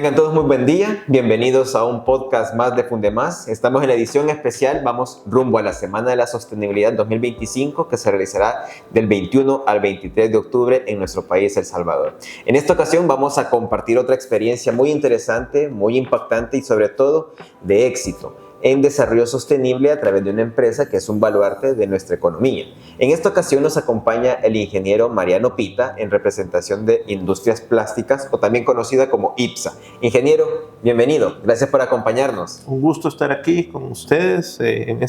Tengan todos muy buen día, bienvenidos a un podcast más de Fundemás. Estamos en la edición especial, vamos rumbo a la Semana de la Sostenibilidad 2025 que se realizará del 21 al 23 de octubre en nuestro país, El Salvador. En esta ocasión vamos a compartir otra experiencia muy interesante, muy impactante y sobre todo de éxito en desarrollo sostenible a través de una empresa que es un baluarte de nuestra economía. En esta ocasión nos acompaña el ingeniero Mariano Pita en representación de Industrias Plásticas o también conocida como IPSA. Ingeniero, bienvenido, gracias por acompañarnos. Un gusto estar aquí con ustedes en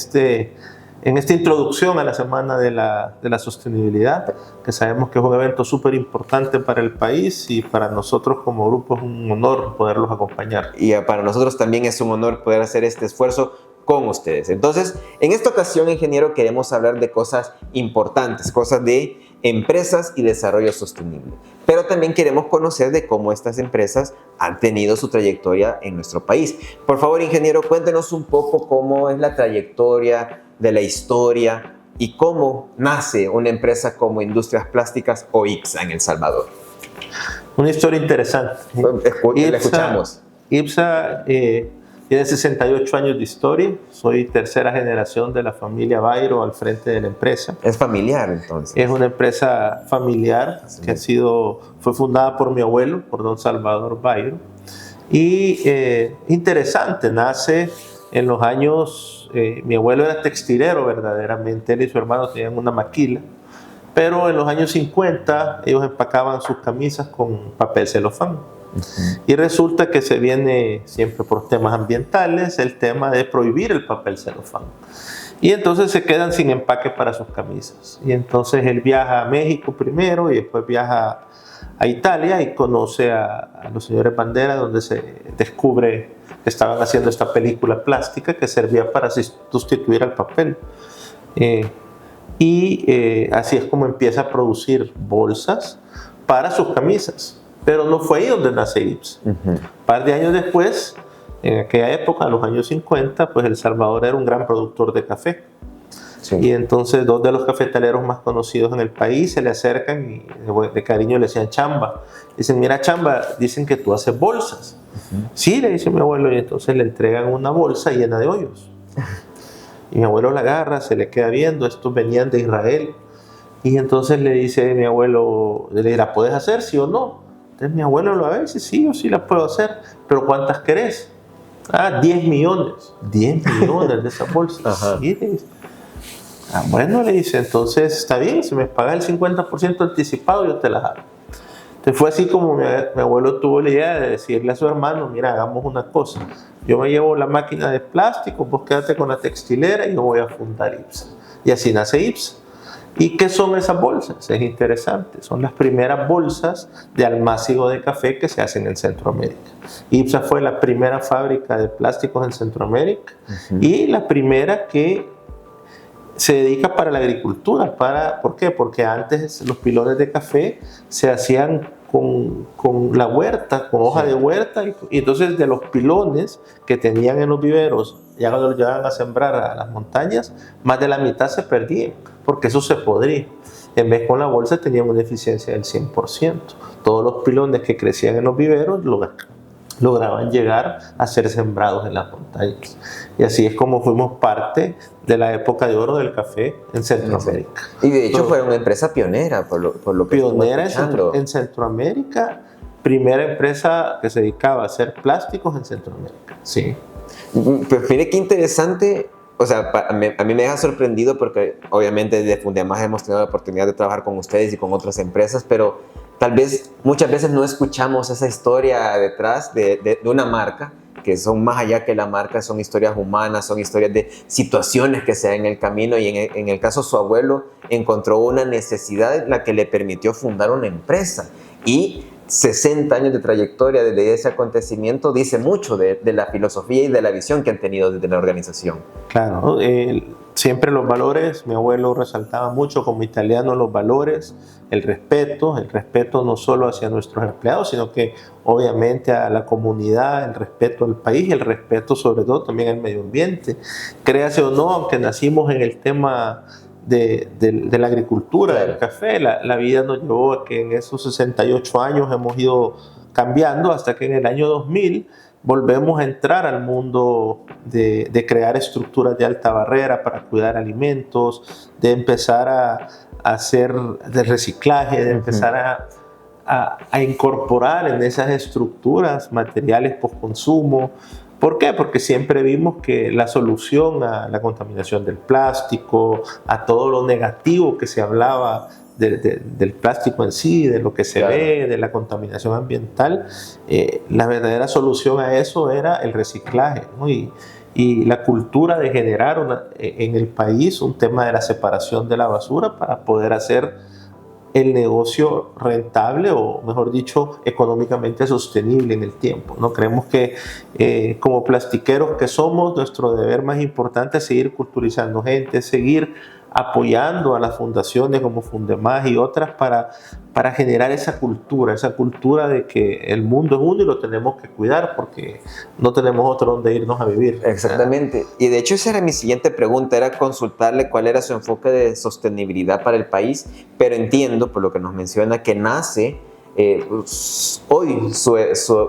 esta introducción a la Semana de la Sostenibilidad, que sabemos que es un evento súper importante para el país y para nosotros como grupo es un honor poderlos acompañar. Y para nosotros también es un honor poder hacer este esfuerzo con ustedes. Entonces, en esta ocasión, ingeniero, queremos hablar de cosas importantes, cosas de empresas y desarrollo sostenible. Pero también queremos conocer de cómo estas empresas han tenido su trayectoria en nuestro país. Por favor, ingeniero, cuéntenos un poco cómo es la trayectoria de la historia y cómo nace una empresa como Industrias Plásticas o IPSA en El Salvador. Una historia interesante. La escuchamos. IPSA tiene 68 años de historia. Soy tercera generación de la familia Bayro al frente de la empresa. ¿Es familiar entonces? Es una empresa familiar que fue fundada por mi abuelo, por don Salvador Bayro. Y interesante, nace en los años... mi abuelo era textilero verdaderamente, él y su hermano tenían una maquila, pero en los años 50 ellos empacaban sus camisas con papel celofán. Y resulta que se viene siempre por temas ambientales el tema de prohibir el papel celofán. Y entonces se quedan sin empaque para sus camisas. Y entonces él viaja a México primero y después viaja a Italia y conoce a los señores Bandera, donde se descubre que estaban haciendo esta película plástica que servía para sustituir al papel. Así es como empieza a producir bolsas para sus camisas. Pero no fue ahí donde nace IPSA. Un par de años después, en aquella época, en los años 50, pues El Salvador era un gran productor de café. Sí. Y entonces dos de los cafetaleros más conocidos en el país se le acercan y de cariño le decían Chamba. Dicen, mira Chamba, dicen que tú haces bolsas. Sí, le dice mi abuelo, y entonces le entregan una bolsa llena de hoyos. Y mi abuelo la agarra, se le queda viendo, estos venían de Israel. Y entonces le dice mi abuelo, ¿la puedes hacer, sí o no? Entonces mi abuelo lo ve y dice, sí, yo sí la puedo hacer, pero ¿cuántas querés? 10 millones. 10 millones de esas bolsas. Sí, le dice. Bueno, le dice, entonces está bien, si me pagas el 50% anticipado, yo te las hago. Entonces fue así como mi abuelo tuvo la idea de decirle a su hermano, mira, hagamos una cosa, yo me llevo la máquina de plástico, vos quédate con la textilera y yo voy a fundar IPSA. Y así nace IPSA. ¿Y qué son esas bolsas? Es interesante, son las primeras bolsas de almácigo de café que se hacen en Centroamérica. IPSA fue la primera fábrica de plásticos en Centroamérica y la primera que se dedica para la agricultura. ¿Por qué? Porque antes los pilones de café se hacían con la huerta, con hoja de huerta, y entonces de los pilones que tenían en los viveros, ya cuando los llevaban a sembrar a las montañas, más de la mitad se perdían, porque eso se podría. En vez con la bolsa tenían una eficiencia del 100%. Todos los pilones que crecían en los viveros lograban llegar a ser sembrados en las montañas. Y así es como fuimos parte de la época de oro del café en Centroamérica. Y de hecho fue una empresa pionera, por lo que pionera en Centroamérica, primera empresa que se dedicaba a hacer plásticos en Centroamérica. Sí. Pues mire qué interesante. O sea, a mí me deja sorprendido porque obviamente desde Fundemás hemos tenido la oportunidad de trabajar con ustedes y con otras empresas, pero tal vez muchas veces no escuchamos esa historia detrás de una marca, que son más allá que la marca, son historias humanas, son historias de situaciones que se dan en el camino, y en el caso de su abuelo encontró una necesidad la que le permitió fundar una empresa, y 60 años de trayectoria desde ese acontecimiento dice mucho de la filosofía y de la visión que han tenido desde la organización. Claro, siempre los valores, mi abuelo resaltaba mucho como italiano los valores, el respeto no solo hacia nuestros empleados, sino que obviamente a la comunidad, el respeto al país y el respeto sobre todo también al medio ambiente. Créase o no, aunque nacimos en el tema de la agricultura, del café, la vida nos llevó a que en esos 68 años hemos ido cambiando hasta que en el año 2000 volvemos a entrar al mundo de crear estructuras de alta barrera para cuidar alimentos, de empezar a hacer de reciclaje, de empezar a incorporar en esas estructuras materiales post-consumo. ¿Por qué? Porque siempre vimos que la solución a la contaminación del plástico, a todo lo negativo que se hablaba del plástico en sí, de lo que se ve, de la contaminación ambiental, la verdadera solución a eso era el reciclaje, ¿no? Y la cultura de generar en el país un tema de la separación de la basura para poder hacer el negocio rentable o, mejor dicho, económicamente sostenible en el tiempo, ¿no? Creemos que como plastiqueros que somos, nuestro deber más importante es seguir culturizando gente, seguir apoyando a las fundaciones como Fundemás y otras para generar esa cultura de que el mundo es uno y lo tenemos que cuidar porque no tenemos otro donde irnos a vivir. Exactamente. Y de hecho esa era mi siguiente pregunta, era consultarle cuál era su enfoque de sostenibilidad para el país, pero entiendo por lo que nos menciona que nace hoy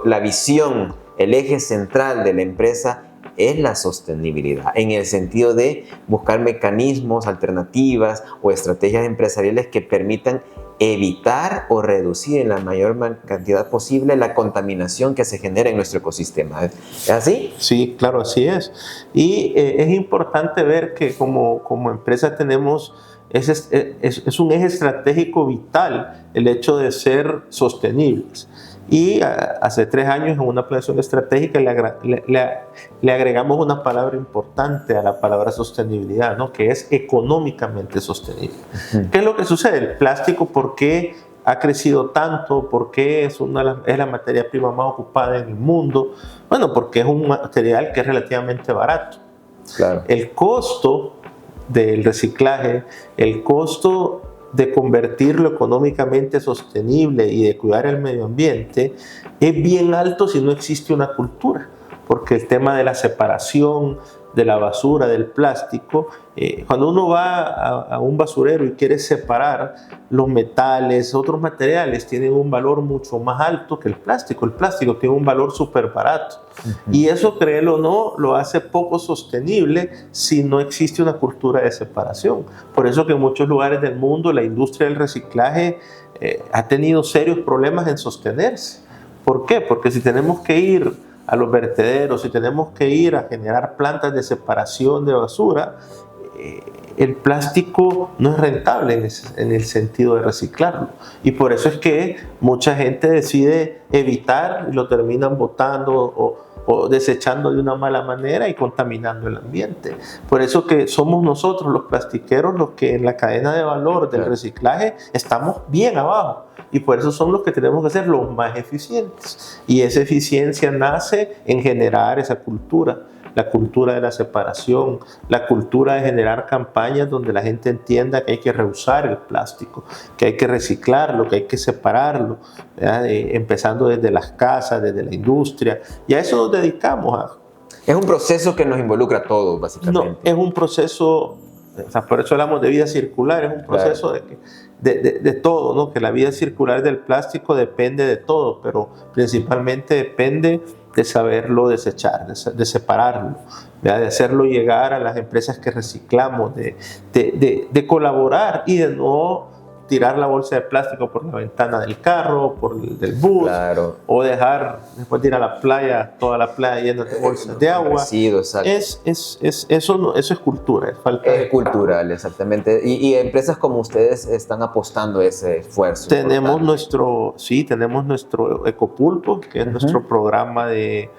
la visión, el eje central de la empresa es la sostenibilidad, en el sentido de buscar mecanismos, alternativas o estrategias empresariales que permitan evitar o reducir en la mayor cantidad posible la contaminación que se genera en nuestro ecosistema. ¿Es así? Sí, claro, así es. Y es importante ver que como empresa tenemos, es un eje estratégico vital el hecho de ser sostenibles. Y hace 3 años en una planeación estratégica le agregamos una palabra importante a la palabra sostenibilidad, ¿no? Que es económicamente sostenible. ¿Qué es lo que sucede? El plástico, ¿por qué ha crecido tanto? ¿Por qué es la materia prima más ocupada en el mundo? Bueno, porque es un material que es relativamente barato. Claro. El costo del reciclaje, el costo de convertirlo económicamente sostenible y de cuidar el medio ambiente es bien alto si no existe una cultura, porque el tema de la separación de la basura, del plástico, cuando uno va a un basurero y quiere separar los metales, otros materiales tienen un valor mucho más alto que el plástico tiene un valor súper barato. Y eso, créelo o no, lo hace poco sostenible si no existe una cultura de separación. Por eso que en muchos lugares del mundo la industria del reciclaje ha tenido serios problemas en sostenerse. ¿Por qué? Porque si tenemos que ir a los vertederos, si tenemos que ir a generar plantas de separación de basura, el plástico no es rentable en el sentido de reciclarlo. Y por eso es que mucha gente decide evitar y lo terminan botando o desechando de una mala manera y contaminando el ambiente. Por eso que somos nosotros los plastiqueros los que en la cadena de valor del reciclaje estamos bien abajo. Y por eso son los que tenemos que ser los más eficientes. Y esa eficiencia nace en generar esa cultura. La cultura de la separación, la cultura de generar campañas donde la gente entienda que hay que reusar el plástico, que hay que reciclarlo, que hay que separarlo, empezando desde las casas, desde la industria, y a eso nos dedicamos. Es un proceso que nos involucra a todos, básicamente. No, es un proceso, o sea, por eso hablamos de vida circular, es un proceso de todo, ¿no? Que la vida circular del plástico depende de todo, pero principalmente depende de saberlo desechar, de separarlo, ¿verdad? De hacerlo llegar a las empresas que reciclamos, de colaborar y de no tirar la bolsa de plástico por la ventana del carro, del bus, claro, o dejar, después de ir a la playa, toda la playa llena de bolsas de agua. Residuos, eso es cultura. Es cultural, exactamente. Y empresas como ustedes están apostando a ese esfuerzo. Tenemos nuestro Ecopulpo, que es nuestro programa de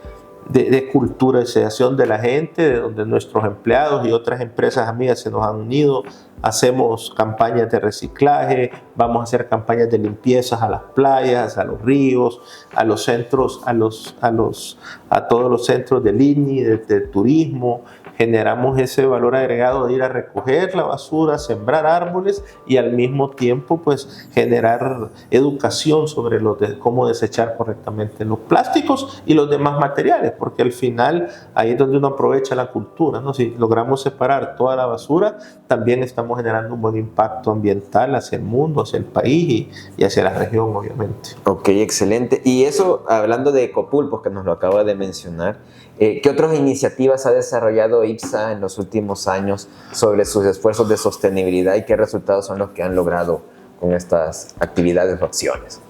culturalización de la gente, donde nuestros empleados y otras empresas amigas se nos han unido. Hacemos campañas de reciclaje, vamos a hacer campañas de limpiezas a las playas, a los ríos, a los centros, a todos los centros del INI, de turismo. generamos ese valor agregado de ir a recoger la basura, sembrar árboles y al mismo tiempo pues generar educación sobre cómo desechar correctamente los plásticos y los demás materiales, porque al final ahí es donde uno aprovecha la cultura, ¿no? Si logramos separar toda la basura, también estamos generando un buen impacto ambiental hacia el mundo, hacia el país y hacia la región, obviamente. Ok, excelente. Y eso, hablando de Ecopulpos, que nos lo acaba de mencionar, ¿qué otras iniciativas ha desarrollado IPSA en los últimos años sobre sus esfuerzos de sostenibilidad y qué resultados son los que han logrado con estas actividades o acciones?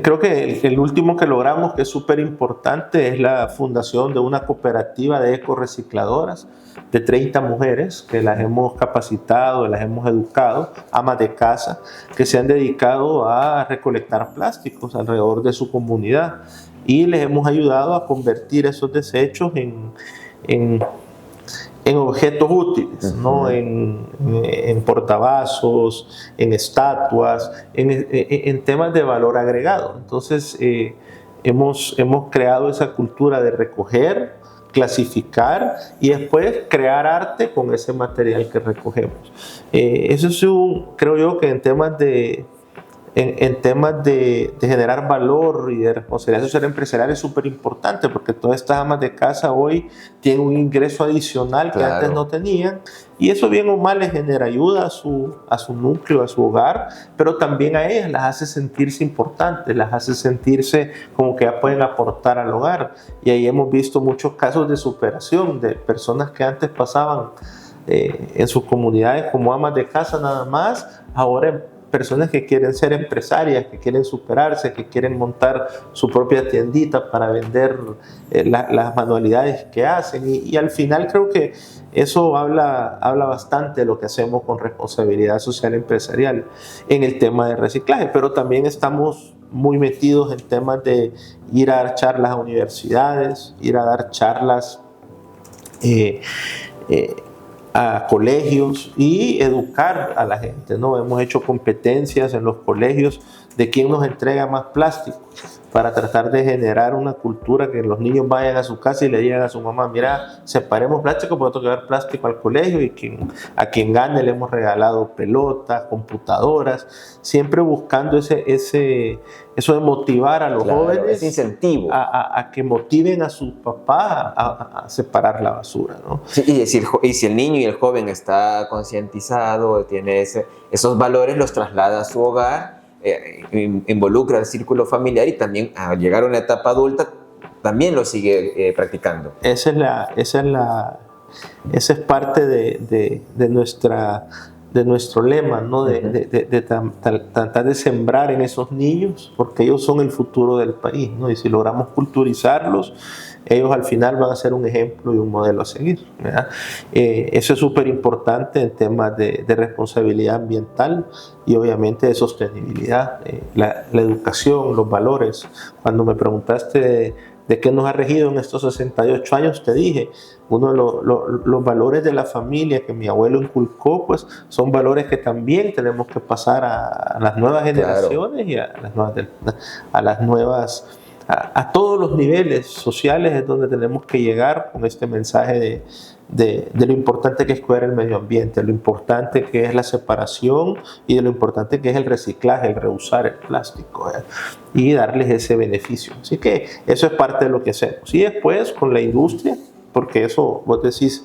Creo que el último que logramos, que es súper importante, es la fundación de una cooperativa de ecorecicladoras de 30 mujeres que las hemos capacitado, las hemos educado, amas de casa, que se han dedicado a recolectar plásticos alrededor de su comunidad y les hemos ayudado a convertir esos desechos en objetos útiles, ¿no? En portavasos, en estatuas, en temas de valor agregado. Entonces, hemos creado esa cultura de recoger, clasificar y después crear arte con ese material que recogemos. Eso es creo yo que en temas de generar valor y de responsabilidad social empresarial es súper importante, porque todas estas amas de casa hoy tienen un ingreso adicional que antes no tenían, y eso bien o mal les genera ayuda a su núcleo, a su hogar, pero también a ellas las hace sentirse importantes, las hace sentirse como que ya pueden aportar al hogar, y ahí hemos visto muchos casos de superación de personas que antes pasaban en sus comunidades como amas de casa nada más, ahora personas que quieren ser empresarias, que quieren superarse, que quieren montar su propia tiendita para vender las manualidades que hacen. Y al final creo que eso habla bastante de lo que hacemos con responsabilidad social empresarial en el tema de reciclaje, pero también estamos muy metidos en temas de ir a dar charlas a universidades, ir a dar charlas a colegios y educar a la gente, ¿no? Hemos hecho competencias en los colegios de quién nos entrega más plástico para tratar de generar una cultura que los niños vayan a su casa y le digan a su mamá, mira, separemos plástico porque tengo que llevar plástico al colegio, y a quien gane le hemos regalado pelotas, computadoras, siempre buscando eso de motivar a los jóvenes, ese incentivo a que motiven a sus papás a separar la basura, ¿no? Sí, y si el niño y el joven está concientizado, tiene esos valores, los traslada a su hogar, involucra el círculo familiar y también al llegar a una etapa adulta también lo sigue practicando. Esa es parte de nuestro lema, ¿no? De tratar de sembrar en esos niños, porque ellos son el futuro del país, ¿no? Y si logramos culturizarlos, ellos al final van a ser un ejemplo y un modelo a seguir, ¿verdad? Eso es súper importante en temas de responsabilidad ambiental y obviamente de sostenibilidad. La educación, los valores. Cuando me preguntaste de qué nos ha regido en estos 68 años, te dije, uno de los valores de la familia que mi abuelo inculcó, pues son valores que también tenemos que pasar a las nuevas generaciones y a todos los niveles sociales es donde tenemos que llegar con este mensaje de lo importante que es cuidar el medio ambiente, lo importante que es la separación y de lo importante que es el reciclaje, el reusar el plástico, y darles ese beneficio. Así que eso es parte de lo que hacemos. Y después con la industria, porque eso vos decís,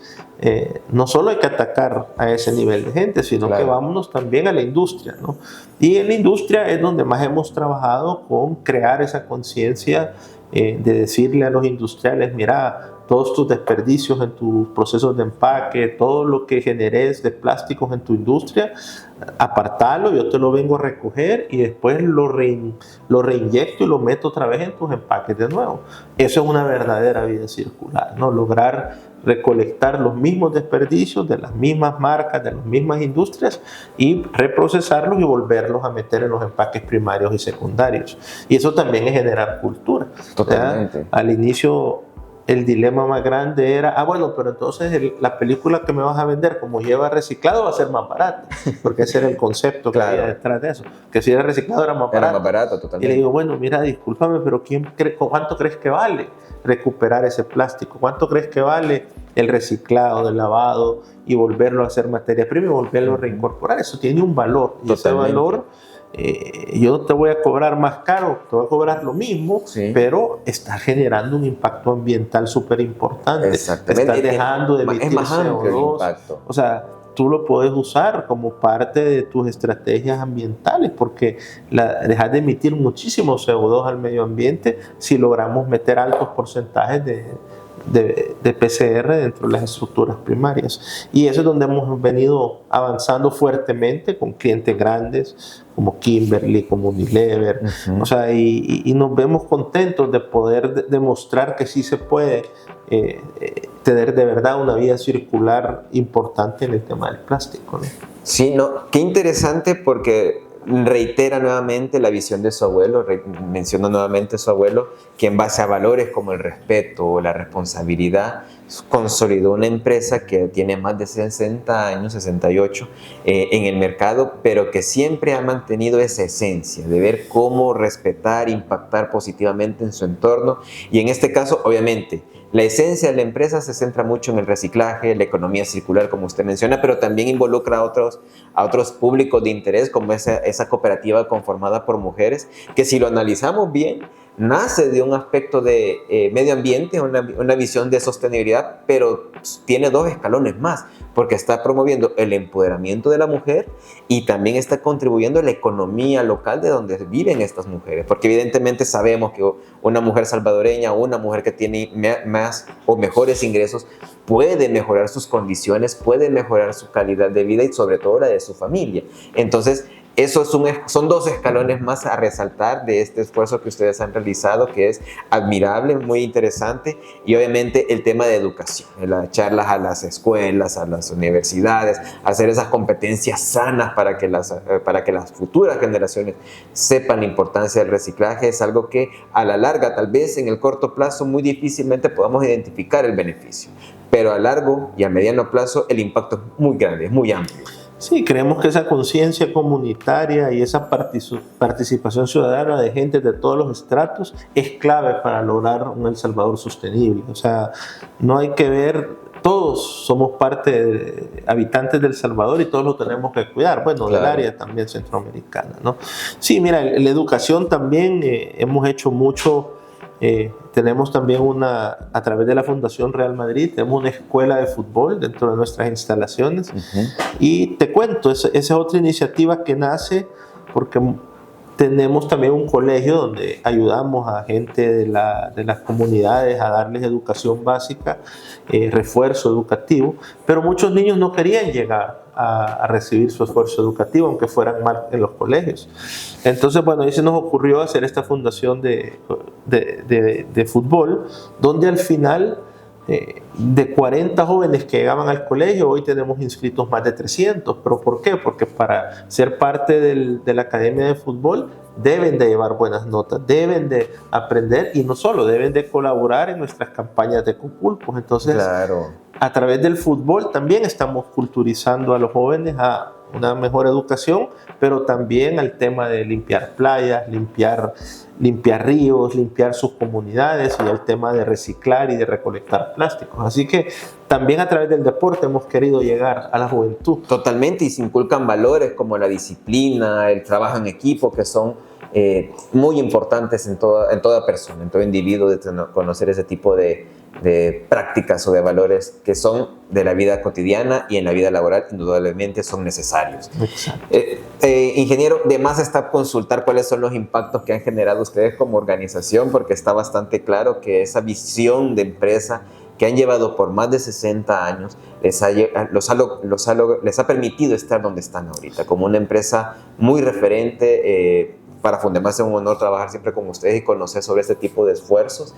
no solo hay que atacar a ese nivel de gente, sino que vámonos también a la industria, ¿no? Y en la industria es donde más hemos trabajado con crear esa conciencia de decirle a los industriales, mira, todos tus desperdicios en tus procesos de empaque, todo lo que generes de plásticos en tu industria, apartalo, yo te lo vengo a recoger y después lo reinyecto y lo meto otra vez en tus empaques de nuevo. Eso es una verdadera vida circular, ¿no? Lograr recolectar los mismos desperdicios de las mismas marcas, de las mismas industrias y reprocesarlos y volverlos a meter en los empaques primarios y secundarios. Y eso también es generar cultura. Totalmente. Al inicio el dilema más grande era, bueno, pero entonces la película que me vas a vender como lleva reciclado va a ser más barata, porque ese era el concepto que había detrás de eso, que si era reciclado era más barato. Era más barato, totalmente. Y le digo, bueno, mira, discúlpame, pero ¿cuánto crees que vale recuperar ese plástico? ¿Cuánto crees que vale el reciclado, el lavado y volverlo a hacer materia prima y volverlo a reincorporar? Eso tiene un valor, y ese valor yo no te voy a cobrar más caro, te voy a cobrar lo mismo, pero está generando un impacto ambiental súper importante. Exactamente. Está dejando de emitir es más amplio el CO2. impacto. O sea, tú lo puedes usar como parte de tus estrategias ambientales, porque dejas de emitir muchísimo CO2 al medio ambiente si logramos meter altos porcentajes de PCR dentro de las estructuras primarias. Y eso es donde hemos venido avanzando fuertemente con clientes grandes como Kimberly, como Unilever. O sea, y nos vemos contentos de poder demostrar que sí se puede tener de verdad una vida circular importante en el tema del plástico, ¿no? Sí, no, qué interesante, porque reitera nuevamente la visión de su abuelo, menciona nuevamente a su abuelo, que en base a valores como el respeto o la responsabilidad, consolidó una empresa que tiene más de 60 años, 68, en el mercado, pero que siempre ha mantenido esa esencia de ver cómo respetar, impactar positivamente en su entorno. Y en este caso, obviamente, la esencia de la empresa se centra mucho en el reciclaje, la economía circular, como usted menciona, pero también involucra a otros públicos de interés, como esa cooperativa conformada por mujeres, que si lo analizamos bien, nace de un aspecto de medio ambiente, una visión de sostenibilidad, pero tiene dos escalones más, porque está promoviendo el empoderamiento de la mujer y también está contribuyendo a la economía local de donde viven estas mujeres, porque evidentemente sabemos que una mujer salvadoreña o una mujer que tiene más o mejores ingresos puede mejorar sus condiciones, puede mejorar su calidad de vida y sobre todo la de su familia. Entonces, eso son dos escalones más a resaltar de este esfuerzo que ustedes han realizado, que es admirable, muy interesante, y obviamente el tema de educación, las charlas a las escuelas, a las universidades, hacer esas competencias sanas para que las futuras generaciones sepan la importancia del reciclaje, es algo que a la larga, tal vez en el corto plazo, muy difícilmente podamos identificar el beneficio, pero a largo y a mediano plazo el impacto es muy grande, es muy amplio. Sí, creemos que esa conciencia comunitaria y esa participación ciudadana de gente de todos los estratos es clave para lograr un El Salvador sostenible. O sea, no hay que ver, todos somos habitantes del Salvador y todos lo tenemos que cuidar. Bueno, claro, del área también centroamericana, ¿no? Sí, mira, la educación también hemos hecho mucho. Tenemos también a través de la Fundación Real Madrid, tenemos una escuela de fútbol dentro de nuestras instalaciones. Y te cuento, esa es otra iniciativa que nace porque tenemos también un colegio donde ayudamos a gente de las comunidades a darles educación básica, refuerzo educativo, pero muchos niños no querían llegar a recibir su esfuerzo educativo, aunque fueran mal en los colegios. Entonces, bueno, ahí se nos ocurrió hacer esta fundación de fútbol, donde al final de 40 jóvenes que llegaban al colegio, hoy tenemos inscritos más de 300. ¿Pero por qué? Porque para ser parte de la academia de fútbol deben de llevar buenas notas, deben de aprender y no solo, deben de colaborar en nuestras campañas de Copulpos. Entonces, claro, a través del fútbol también estamos culturizando a los jóvenes a una mejor educación, pero también al tema de limpiar playas, limpiar ríos, limpiar sus comunidades y al tema de reciclar y de recolectar plásticos. Así que también a través del deporte hemos querido llegar a la juventud. Totalmente, y se inculcan valores como la disciplina, el trabajo en equipo, que son muy importantes en toda persona, en todo individuo, de conocer ese tipo de prácticas o de valores que son de la vida cotidiana y en la vida laboral indudablemente son necesarios. Ingeniero, de más está consultar cuáles son los impactos que han generado ustedes como organización, porque está bastante claro que esa visión de empresa que han llevado por más de 60 años les ha permitido estar donde están ahorita, como una empresa muy referente. Para Fundemás es un honor trabajar siempre con ustedes y conocer sobre este tipo de esfuerzos.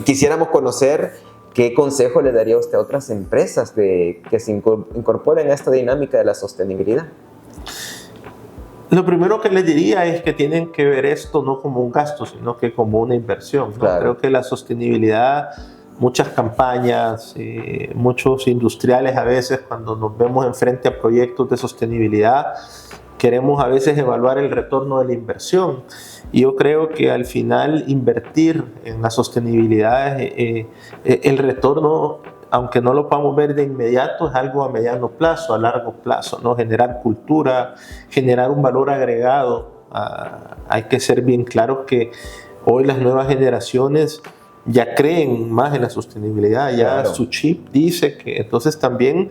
Quisiéramos conocer qué consejo le daría usted a otras empresas que se incorporen a esta dinámica de la sostenibilidad. Lo primero que les diría es que tienen que ver esto no como un gasto, sino que como una inversión, ¿no? Claro. Creo que la sostenibilidad muchas campañas, muchos industriales a veces cuando nos vemos enfrente a proyectos de sostenibilidad, queremos a veces evaluar el retorno de la inversión. Y yo creo que al final invertir en la sostenibilidad, el retorno, aunque no lo podamos ver de inmediato, es algo a mediano plazo, a largo plazo, ¿no? Generar cultura, generar un valor agregado. Hay que ser bien claros que hoy las nuevas generaciones ya creen más en la sostenibilidad, ya claro. Su chip dice que, entonces también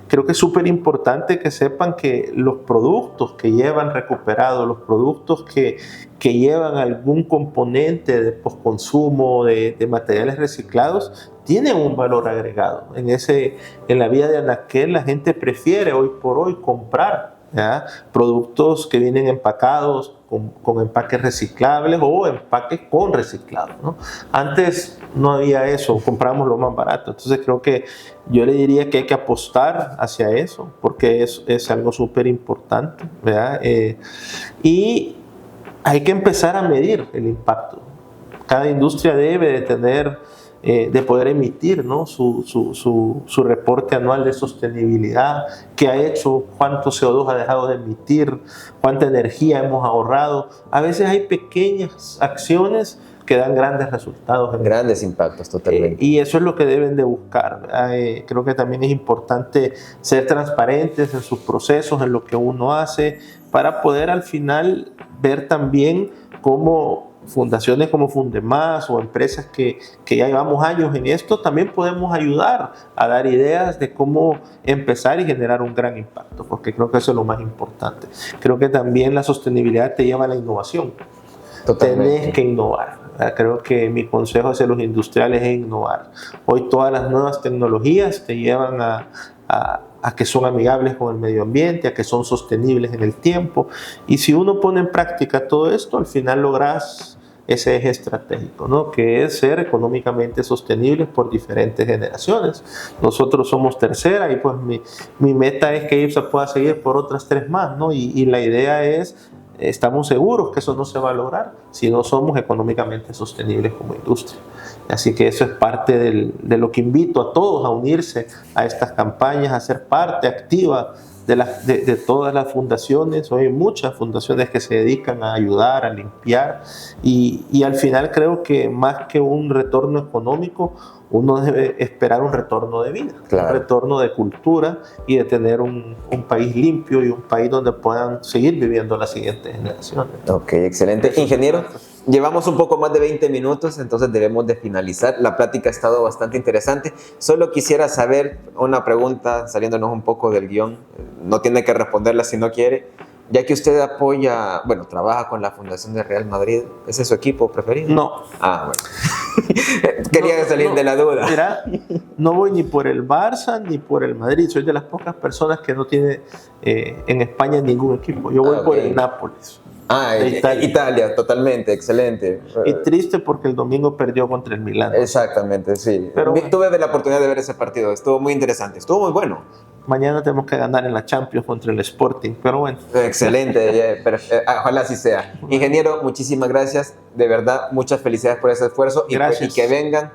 creo que es súper importante que sepan que los productos que llevan recuperados, los productos que llevan algún componente de postconsumo, de materiales reciclados, tienen un valor agregado. En la vida de Anaquel la gente prefiere hoy por hoy comprar, ¿ya?, productos que vienen empacados con empaques reciclables o empaques con reciclado, ¿no? Antes no había eso, compramos lo más barato. Entonces creo que yo le diría que hay que apostar hacia eso, porque es algo súper importante, ¿verdad? Y hay que empezar a medir el impacto. Cada industria debe de tener, de poder emitir, ¿no?, su reporte anual de sostenibilidad, qué ha hecho, cuánto CO2 ha dejado de emitir, cuánta energía hemos ahorrado. A veces hay pequeñas acciones que dan grandes resultados. Grandes impactos, totalmente. Y eso es lo que deben de buscar. Creo que también es importante ser transparentes en sus procesos, en lo que uno hace, para poder al final ver también cómo fundaciones como Fundemás o empresas que ya llevamos años en esto, también podemos ayudar a dar ideas de cómo empezar y generar un gran impacto, porque creo que eso es lo más importante. Creo que también la sostenibilidad te lleva a la innovación. Totalmente. Tenés que innovar. Creo que mi consejo hacia los industriales es innovar. Hoy todas las nuevas tecnologías te llevan a que son amigables con el medio ambiente, a que son sostenibles en el tiempo. Y si uno pone en práctica todo esto, al final lográs ese eje estratégico, ¿no?, que es ser económicamente sostenibles por diferentes generaciones. Nosotros somos tercera y pues mi meta es que IPSA pueda seguir por otras 3 más, ¿no? Y la idea es, estamos seguros que eso no se va a lograr si no somos económicamente sostenibles como industria. Así que eso es parte de lo que invito a todos a unirse a estas campañas, a ser parte activa de todas las fundaciones. Hoy hay muchas fundaciones que se dedican a ayudar, a limpiar, y al final creo que más que un retorno económico, uno debe esperar un retorno de vida, claro, un retorno de cultura y de tener un país limpio y un país donde puedan seguir viviendo las siguientes generaciones. Ok, excelente. Ingeniero, llevamos un poco más de 20 minutos, entonces debemos de finalizar. La plática ha estado bastante interesante. Solo quisiera saber una pregunta, saliéndonos un poco del guión. No tiene que responderla si no quiere. Ya que usted apoya, bueno, trabaja con la Fundación de Real Madrid, ¿ese es su equipo preferido? No. Ah, bueno. Quería salir de la duda. Mira, no voy ni por el Barça ni por el Madrid. Soy de las pocas personas que no tiene en España ningún equipo. Yo voy por el Nápoles. Italia, totalmente, excelente. Y triste porque el domingo perdió contra el Milán. Exactamente, sí. Pero tuve la oportunidad de ver ese partido, estuvo muy interesante, estuvo muy bueno. Mañana tenemos que ganar en la Champions contra el Sporting, pero bueno. Excelente, ojalá así sea. Ingeniero, muchísimas gracias, de verdad, muchas felicidades por ese esfuerzo y que vengan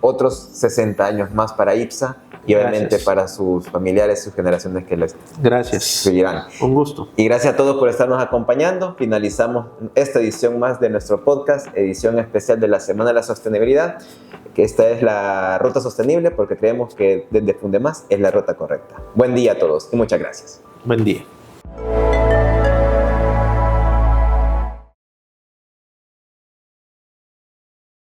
otros 60 años más para IPSA y obviamente para sus familiares, sus generaciones que les seguirán. Un gusto. Y gracias a todos por estarnos acompañando. Finalizamos esta edición más de nuestro podcast, edición especial de la Semana de la Sostenibilidad, que esta es la ruta sostenible porque creemos que desde Fundemás es la ruta correcta. Buen día a todos y muchas gracias. Buen día.